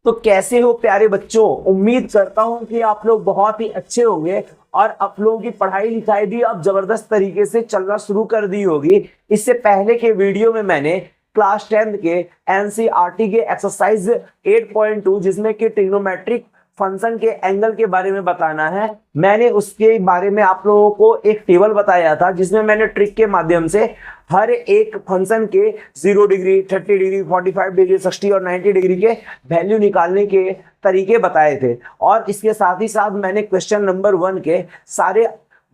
तो कैसे हो प्यारे बच्चों, उम्मीद करता हूं कि आप लोग बहुत ही अच्छे होंगे और आप लोगों की पढ़ाई लिखाई भी अब जबरदस्त तरीके से चलना शुरू कर दी होगी। इससे पहले के वीडियो में मैंने क्लास 10th के एनसीईआरटी के एक्सरसाइज 8.2 जिसमें कि ट्रिग्नोमेट्रिक फंक्शन के एंगल के बारे में बताना है, मैंने उसके बारे में आप लोगों को एक टेबल बताया था जिसमें मैंने ट्रिक के माध्यम से हर एक फंक्शन के 0 डिग्री, 30 डिग्री, 45 डिग्री, 60 और 90 डिग्री के वैल्यू निकालने के तरीके बताए थे। और इसके साथ ही साथ मैंने क्वेश्चन नंबर 1 के सारे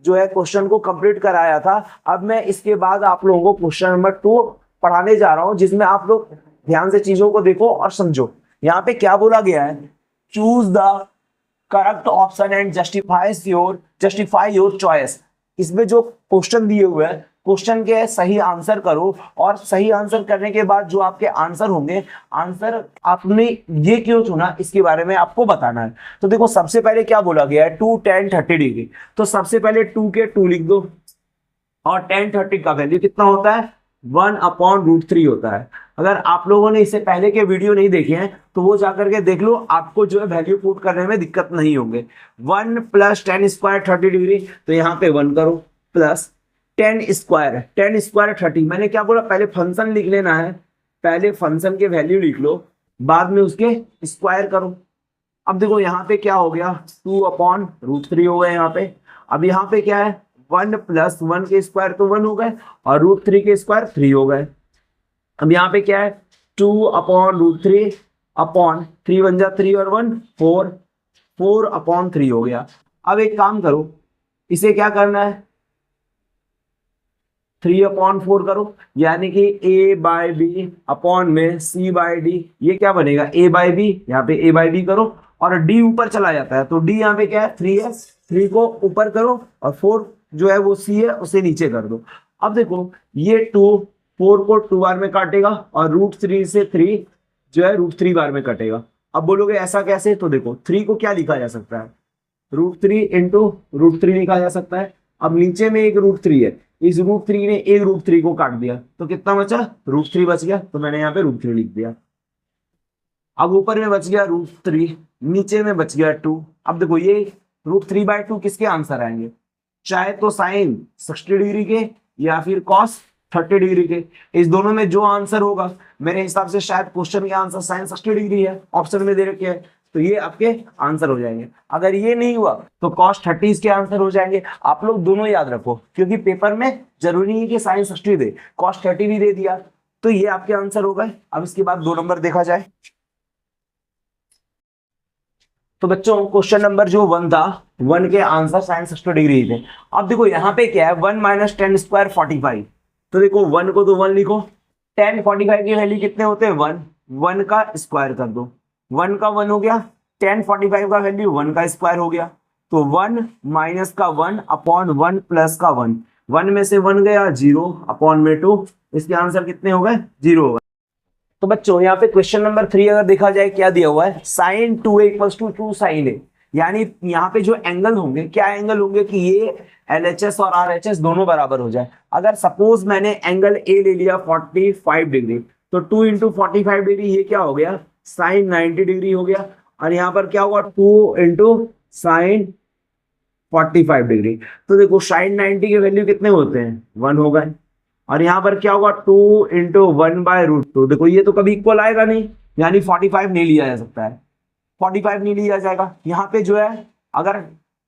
जो है क्वेश्चन को कंप्लीट कराया था। अब मैं इसके बाद आप लोगों को क्वेश्चन नंबर 2 पढ़ाने जा रहा हूं, जिसमें आप लोग ध्यान से चीजों को देखो और समझो। यहाँ पे क्या बोला गया है, choose the correct option and justify your choice. इसमें जो क्वेश्चन दिए हुए हैं, क्वेश्चन के सही आंसर करो और सही आंसर करने के बाद जो आपके आंसर होंगे, आंसर आपने ये क्यों चुना इसके बारे में आपको बताना है। तो देखो, सबसे पहले क्या बोला गया है, 2, 10, 30 डिग्री। तो सबसे पहले 2 के 2 लिख दो और 10, 30 का वैल्यू कितना होता है, 1/√3 होता है। अगर आप लोगों ने इससे पहले के वीडियो नहीं देखे हैं तो वो जाकर के देख लो, आपको जो है वैल्यू पुट करने में दिक्कत नहीं होंगे। 1 + 10 स्क्वायर 30 डिग्री, तो यहाँ पे 1 करो, प्लस 10 स्क्वायर 30। मैंने क्या बोला, पहले फंक्शन लिख लेना है, पहले फंक्शन के वैल्यू लिख लो, बाद में उसके स्क्वायर करो। अब देखो यहाँ पे क्या हो गया, 2/√3 हो गए यहाँ पे। अब यहाँ पे क्या है, 1 + 1 के स्क्वायर तो 1 हो गए और √3 के स्क्वायर 3 हो गए। अब यहाँ पे क्या है, 2/√3 अपॉन 3 बन जा 3 और 1 4/3 हो गया। अब एक काम करो, इसे क्या करना है, 3/4 करो, यानी कि a/b अपॉन में c/d। ये क्या बनेगा, a/b, यहाँ पे a/b करो और d ऊपर चला जाता है, तो d यहाँ पे क्या है, 3 है, 3 को ऊपर करो और 4 जो है वो c है उसे नीचे कर दो। अब देखो, ये 4 को 2 बार में काटेगा और √3 से 3 जो है √3 बार में कटेगा। अब बोलोगे ऐसा कैसे, तो देखो 3 को क्या लिखा जा सकता है, √3 इंटू √3 लिखा जा सकता है। अब नीचे में एक √3 है, इस √3 ने एक √3 को काट दिया तो कितना बचा, √3 बच गया, तो मैंने यहाँ पे √3 लिख दिया। अब ऊपर में बच गया √3, नीचे में बच गया 2। अब देखो, ये √3/2 किसके आंसर आएंगे, चाहे तो साइन 60 डिग्री के या फिर कॉस 30 डिग्री के। इस दोनों में जो आंसर होगा, मेरे हिसाब से शायद क्वेश्चन के आंसर साइन 60 डिग्री है, ऑप्शन में दे रखे हैं, तो ये आपके आंसर हो जाएंगे। अगर ये नहीं हुआ तो कॉस 30 के आंसर हो जाएंगे। आप लोग दोनों याद रखो, क्योंकि पेपर में जरूरी नहीं कि साइन 60 दे, कॉस 30 भी दे दिया, तो ये आपके आंसर हो गए। अब इसके बाद 2 नंबर देखा जाए। तो बच्चों, क्वेश्चन नंबर जो 1 था, 1 के आंसर साइन 60 डिग्री थे। अब देखो यहाँ पे क्या है, 1 - 10 स्क्वायर 45। तो देखो 1 को तो 1 लिखो, 10 45 की वैल्यू कितने होते हैं, 1 का स्क्वायर कर दो, 1 का 1 हो गया, 10 45 का वैल्यू 1 का स्क्वायर हो गया, तो 1 - का 1 अपॉन 1 + का 1, 1 में से 1 गया 0 अपॉन में 2, इसके आंसर कितने हो गए, 0 हो गए। तो बच्चों, यहाँ पे क्वेश्चन नंबर 3 अगर देखा जाए, क्या दिया हुआ है, sin 2a = 2 sin a। यानी यहाँ पे जो एंगल होंगे, क्या एंगल होंगे कि ये LHS और RHS दोनों बराबर हो जाए। अगर सपोज मैंने एंगल A ले लिया 45 डिग्री, तो 2 × 45 डिग्री, ये क्या हो गया, sin 90 डिग्री हो गया। और यहाँ पर क्या होगा, 2 × sin 45 डिग्री। तो देखो sin 90 के वैल्यू कितने होते हैं, 1 हो गए। और यहाँ पर क्या होगा, 2 × 1/√2। देखो ये तो कभी इक्वल आएगा नहीं, यानी 45 नहीं लिया जा सकता है, 45 नहीं लिया जाएगा। यहाँ पे जो है अगर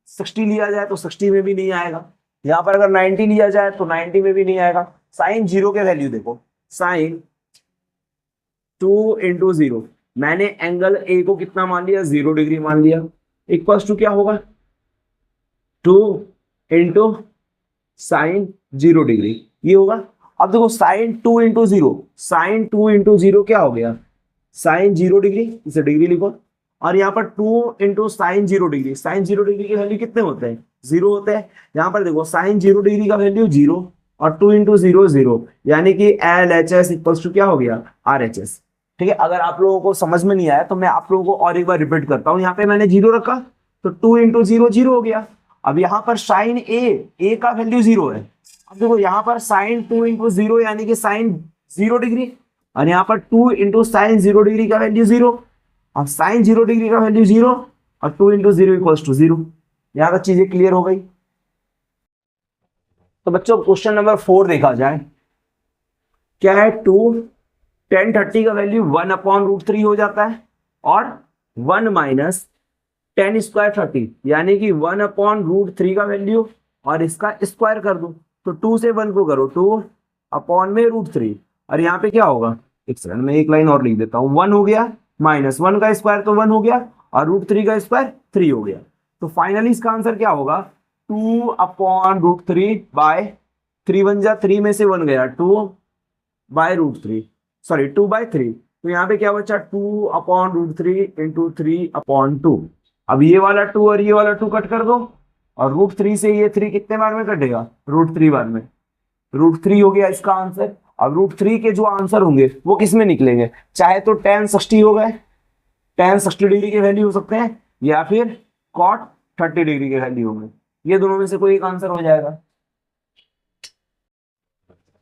60 लिया जाए तो 60 में भी नहीं आएगा, यहाँ पर अगर 90 लिया जाए तो 90 में भी नहीं आएगा। साइन 0 के वैल्यू देखो, साइन 2 × 0, मैंने एंगल ए को कितना मान लिया, 0 डिग्री मान लिया, इक्वल्स टू क्या होगा, 2 × साइन 0 डिग्री, ये होगा। अब देखो साइन 2 × 0, साइन 2 × 0 क्या हो गया, साइन 0 डिग्री, इसे डिग्री लिखो। और यहाँ पर 2 × साइन 0 डिग्री, साइन 0 डिग्री के वैल्यू कितने होते हैं, 0 होते हैं। यहाँ पर देखो साइन 0 डिग्री का वैल्यू 0 और 2 × 0 0, यानी कि LHS = क्या हो गया, RHS। ठीक है, अगर आप लोगों को समझ में नहीं आया तो मैं आप लोगों को और एक बार रिपीट करता हूँ। यहाँ पे मैंने 0 रखा तो 2 × 0 0 हो गया। अब यहाँ पर साइन ए का वैल्यू 0 है। अब देखो यहाँ पर साइन 2 × 0 यानी कि साइन 0 डिग्री, और यहाँ पर 2 × साइन 0 डिग्री का वैल्यू 0, अब साइन 0 डिग्री का वैल्यू 0 और 2 इंटू 0 इक्वल्स टू 0। यहां तक चीजें क्लियर हो गई। तो बच्चों क्वेश्चन नंबर 4 देखा जाए, क्या है, 2 tan 30 का वैल्यू 1/√3 हो जाता है और 1 माइनस tan स्क्वायर 30 यानी कि 1/√3 का वैल्यू और इसका स्क्वायर कर दो। तो 2 से 1 को करो, 2/√3 और यहाँ पे क्या होगा, एक सेकंड में एक लाइन और लिख देता हूँ, 1 हो गया माइनस 1 का स्क्वायर तो 1 हो गया और √3 का स्क्वायर 3 हो गया। तो फाइनली इसका आंसर क्या होगा, 2/√3 बाय 3 बन जा, 3 में से 1 गया, 2/√3 सॉरी 2/3। तो यहाँ पे क्या बचा, 2/√3 इंटू 3/2। अब ये वाला 2 और ये वाला 2 कट कर दो और √3 से ये 3 कितने बार में कटेगा, √3 बार में, √3 हो गया इसका आंसर। अब √3 के जो आंसर होंगे वो किस में निकलेंगे, चाहे तो tan 60 हो गए, tan 60 डिग्री के वैल्यू हो सकते हैं या फिर cot 30 डिग्री के वैल्यू होंगे, ये दोनों में से कोई एक आंसर हो जाएगा।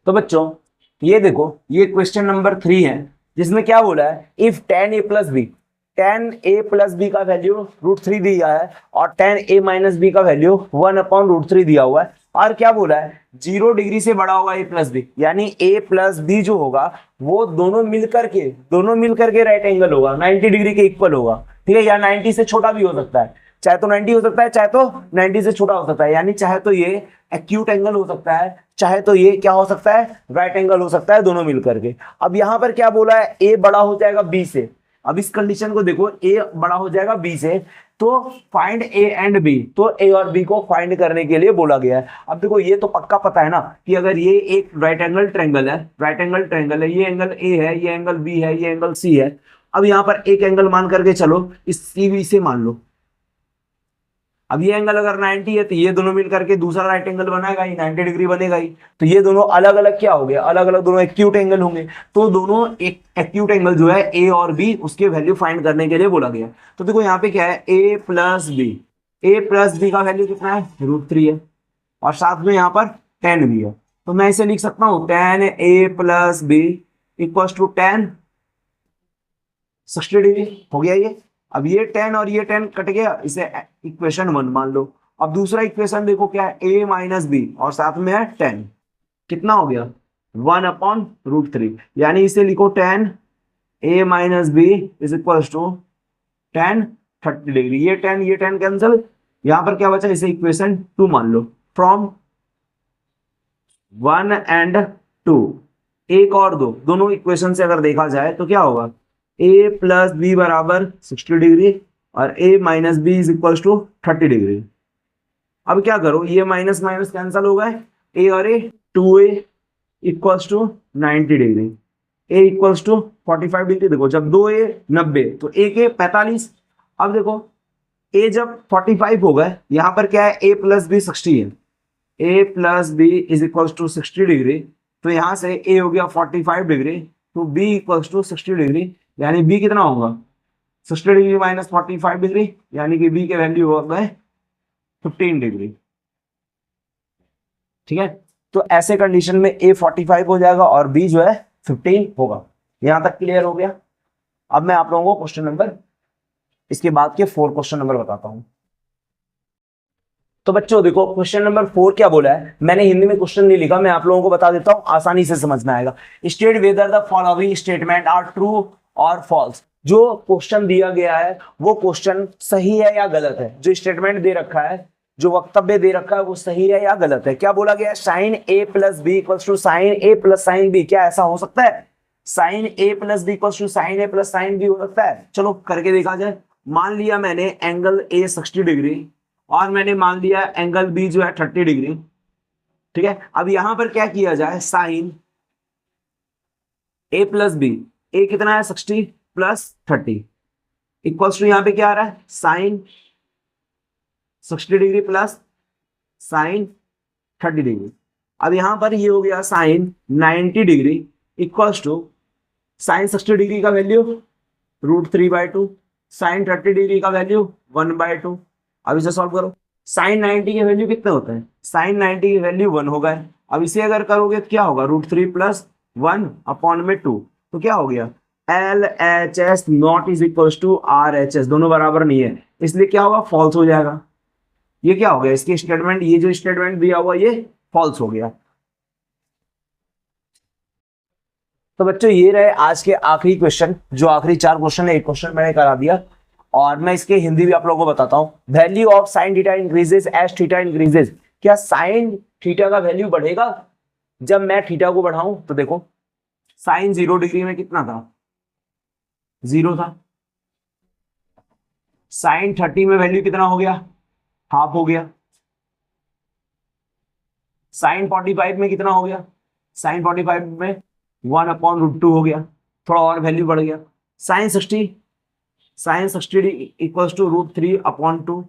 तो बच्चों ये देखो, ये क्वेश्चन नंबर 3 है जिसमें क्या बोला है, if tan a plus b, tan a plus b का वैल्यू √3 दिया है और tan a माइनस बी का वैल्यू 1/√3 दिया हुआ है और क्या बोला है, 0 डिग्री से बड़ा होगा a प्लस बी, यानी a प्लस बी जो होगा वो दोनों मिलकर के राइट एंगल होगा, 90 डिग्री के इक्वल होगा, ठीक है, या 90 से छोटा भी हो सकता है, चाहे तो 90 हो सकता है, चाहे तो 90 से छोटा हो सकता है, यानी चाहे तो ये एक्यूट एंगल हो सकता है, चाहे तो ये क्या हो सकता है, राइट एंगल हो सकता है, दोनों मिलकर के। अब यहां पर क्या बोला है, a बड़ा हो जाएगा b से। अब इस कंडीशन को देखो, a बड़ा हो जाएगा b से, तो फाइंड a एंड b, तो a और b को फाइंड करने के लिए बोला गया है। अब देखो ये तो पक्का पता है ना कि अगर ये एक राइट एंगल ट्रायंगल है, ये एंगल a है, ये एंगल b है, ये एंगल c है। अब यहां पर एक एंगल मान करके चलो, इस CV से मान लो। अब ये एंगल अगर 90 है तो ये दोनों मिल करके दूसरा राइट एंगल बनाएगा ही, 90 डिग्री बनेगा ही। तो ये दोनों अलग अलग क्या हो गया, अलग अलग दोनों एक्यूट एंगल होंगे। तो दोनों एक एक्यूट एंगल जो है ए और बी, उसके वैल्यू फाइंड करने के लिए बोला गया। तो देखो यहाँ पे क्या है, ए प्लस बी का वैल्यू कितना है, √3 है और साथ में यहाँ पर tan भी है। तो मैं इसे लिख सकता हूँ tan a plus b equal to tan 60 degree हो गया ये। अब ये 10 और ये 10 कट गया, इसे इक्वेशन 1 मान लो। अब दूसरा इक्वेशन देखो क्या है, a माइनस बी और साथ में है 10, कितना हो गया 1/√3, यानी इसे लिखो tan a minus b is equal to tan 30 degree. ये 10 कैंसिल, यहां पर क्या बचा, इसे इक्वेशन 2 मान लो। फ्रॉम 1 एंड 2, एक और दो, दोनों इक्वेशन से अगर देखा जाए तो क्या होगा, a प्लस बी बराबर 60 डिग्री और a minus b is equal to 30 degree. अब क्या करो, ये माइनस माइनस कैंसिल हो गए, a और a 2a equals to 90 degree, a equals to 45 degree. देखो जब 2a 90 तो a के 45। अब देखो a जब 45 हो गए, यहां पर क्या है, a प्लस बी 60 है, a plus b is equals to 60 degree. तो यहां से a हो गया 45 डिग्री, तो b इक्वल्स टू 60 डिग्री, यानी b कितना होगा, 60 डिग्री माइनस 45 डिग्री, यानी कि b के वैल्यू हो गए 15 डिग्री। ठीक है, तो ऐसे कंडीशन में a 45 हो जाएगा और b जो है 15 होगा। यहां तक क्लियर हो गया। अब मैं आप लोगों को क्वेश्चन नंबर, इसके बाद के 4 क्वेश्चन नंबर बताता हूं। तो बच्चों देखो क्वेश्चन नंबर 4 क्या बोला है, मैंने हिंदी में क्वेश्चन नहीं लिखा, मैं आप लोगों को बता देता हूं, आसानी से समझ में आएगा। State whether the following statement are true और फॉल्स। जो क्वेश्चन दिया गया है वो क्वेश्चन सही है या गलत है, जो स्टेटमेंट दे रखा है, जो वक्तव्य दे रखा है वो सही है या गलत है। क्या बोला गया है, sine a plus b equal to sine a plus sine b. क्या ऐसा हो सकता है, sine a plus b equal to sine a plus sine b हो सकता है? चलो करके देखा जाए। मान लिया मैंने एंगल a 60 डिग्री और मैंने मान लिया एंगल b जो है 30 डिग्री। ठीक है, अब यहां पर क्या किया जाए, sine a plus b, a कितना है 60 प्लस 30 इक्वल्स टू यहां पे क्या आ रहा है, sine 60 degree plus sine 30 degree. अब यहां पर ये हो गया sine 90 degree equals to sine 60 degree का वैल्यू √3/2, साइन 30 डिग्री का वैल्यू 1/2। अब इसे सॉल्व करो। साइन 90 के वैल्यू कितने होते हैं, साइन 90 की वैल्यू 1 हो गए। अब इसे अगर करोगे तो क्या होगा, √3 + 1/2, तो क्या हो गया L H S not is equal to R H S, दोनों बराबर नहीं है, इसलिए क्या होगा, फॉल्स हो जाएगा। ये क्या हो गया, इसकी स्टेटमेंट, ये जो स्टेटमेंट दिया हुआ ये फॉल्स हो गया। तो बच्चों ये रहे आज के आखिरी क्वेश्चन, जो आखिरी 4 क्वेश्चन है, एक क्वेश्चन मैंने करा दिया और मैं इसके हिंदी भी आप लोगों को बताता हूं। Value of sine theta increases as theta increases, क्या साइन थीटा का वैल्यू बढ़ेगा जब मैं थीटा को बढ़ाऊं? तो देखो साइन 0 डिग्री में कितना था, 0 था। साइन 30 में वैल्यू कितना हो गया, हाफ हो गया। साइन 45 में कितना हो गया, साइन 45 में 1/√2 हो गया, थोड़ा और वैल्यू बढ़ गया। साइन 60 इक्वल्स टू √3/2,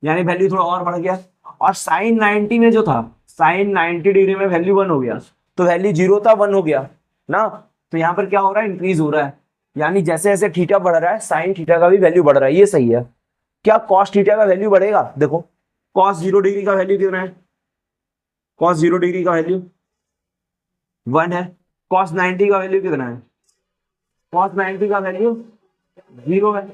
यानी वैल्यू थोड़ा और बढ़ गया। और साइन 90 में जो था, साइन 90 डिग्री में वैल्यू 1 हो गया, तो वैल्यू 0 था 1 हो गया ना। तो यहाँ पर क्या हो रहा है, इंक्रीज हो रहा है, यानी जैसे जैसे थीटा बढ़ रहा है साइन थीटा का भी वैल्यू बढ़ रहा है, ये सही है। क्या कॉस थीटा का वैल्यू बढ़ेगा? देखो कॉस 0 डिग्री का वैल्यू कितना है, कॉस 0 डिग्री का वैल्यू 1 है। कॉस 90 का वैल्यू कितना है, कॉस 90 का वैल्यू 0 है।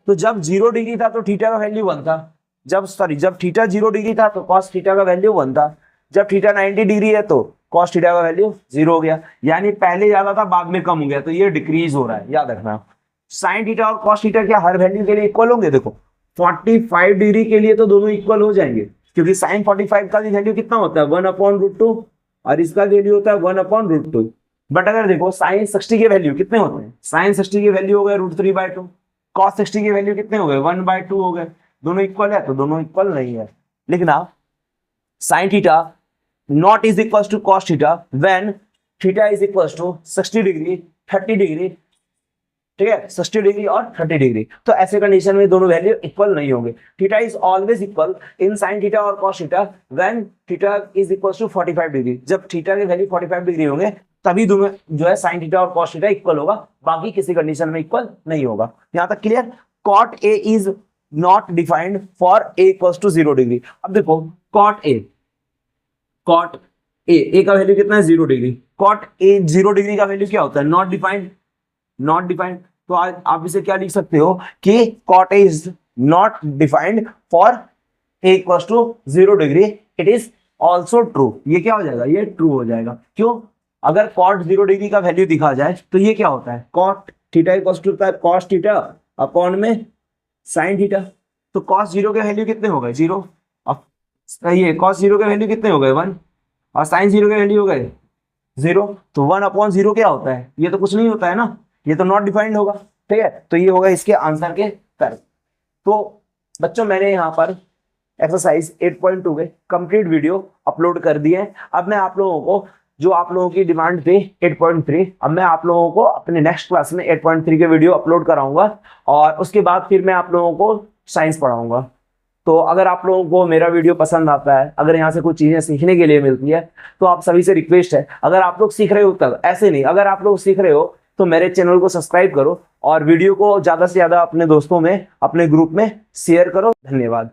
तो जब 0 डिग्री था तो थीटा का वैल्यू 1 था, जब थीटा 0 डिग्री था तो कॉस थीटा का वैल्यू 1 था, जब थीटा 90 डिग्री है तो कॉस थीटा का वैल्यू 0 हो गया, यानी पहले ज्यादा था बाद में कम हो गया, तो ये डिक्रीज हो रहा है, याद रखना। साइन थीटा और कॉस थीटा क्या हर वैल्यू के लिए इक्वल होंगे? देखो 45 डिग्री के लिए तो दोनों इक्वल हो जाएंगे, क्योंकि साइन 45 का भी वैल्यू कितना होता है, 1/√2, और इसका वैल्यू होता है 1/√2। बट अगर देखो साइन 60 के वैल्यू कितने होते हैं, साइन 60 के वैल्यू हो गए √3/2, कॉस 60 के वैल्यू कितने हो गए, 1/2 हो गए। दोनों इक्वल है? तो दोनों इक्वल नहीं है। लिखना sine theta not is equal to cos theta when theta is equal to 60 degree 30 degree, ठीक है, 60 डिग्री और 30 डिग्री। तो ऐसे कंडीशन में दोनों वैल्यू इक्वल नहीं होंगे। Theta is always equal in sine theta और cos theta when theta is equal to 45 degree, जब थीटा के वैल्यू 45 डिग्री होंगे तभी दोनों जो है साइन थीटा और कॉस थीटा इक्वल होगा, बाकी किसी कंडीशन में इक्वल नहीं होगा। यहां तक clear? Cot a is not defined for a equals to 0 degree. अब देखो कॉट ए का वैल्यू कितना है, 0 डिग्री। कॉट ए 0 डिग्री का वैल्यू क्या होता है, नॉट डिफाइंड। तो आज आप इसे क्या लिख सकते हो कि cot a is not defined for a equals to 0 degree, it is also true. ये क्या हो जाएगा, ये ट्रू हो जाएगा। क्यों? अगर कॉट 0 डिग्री का वैल्यू दिखा जाए तो ये क्या होता है, cot theta equals to cos theta upon में साइन थीटा। तो कॉस 0 के वैल्यू कितने हो गए, 0। अब ये कॉस 0 के वैल्यू कितने हो गए, 1, और साइन 0 के वैल्यू हो गए 0। तो 1/0 क्या होता है, ये तो कुछ नहीं होता है ना, ये तो नॉट डिफाइंड होगा, ठीक है। तो ये होगा इसके आंसर के तर्क। तो बच्चों मैंने यहाँ पर एक्सरसाइज 8.2 के कंप्लीट वीडियो अपलोड कर दिए हैं। अब मैं आप लोगों को, जो आप लोगों की डिमांड थी 8.3, अब मैं आप लोगों को अपने नेक्स्ट क्लास में 8.3 के वीडियो अपलोड कराऊंगा, और उसके बाद फिर मैं आप लोगों को साइंस पढ़ाऊंगा। तो अगर आप लोगों को मेरा वीडियो पसंद आता है, अगर यहाँ से कुछ चीजें सीखने के लिए मिलती है, तो आप सभी से रिक्वेस्ट है, अगर आप लोग सीख रहे हो तब, ऐसे नहीं, अगर आप लोग सीख रहे हो तो मेरे चैनल को सब्सक्राइब करो और वीडियो को ज्यादा से ज्यादा अपने दोस्तों में, अपने ग्रुप में शेयर करो। धन्यवाद।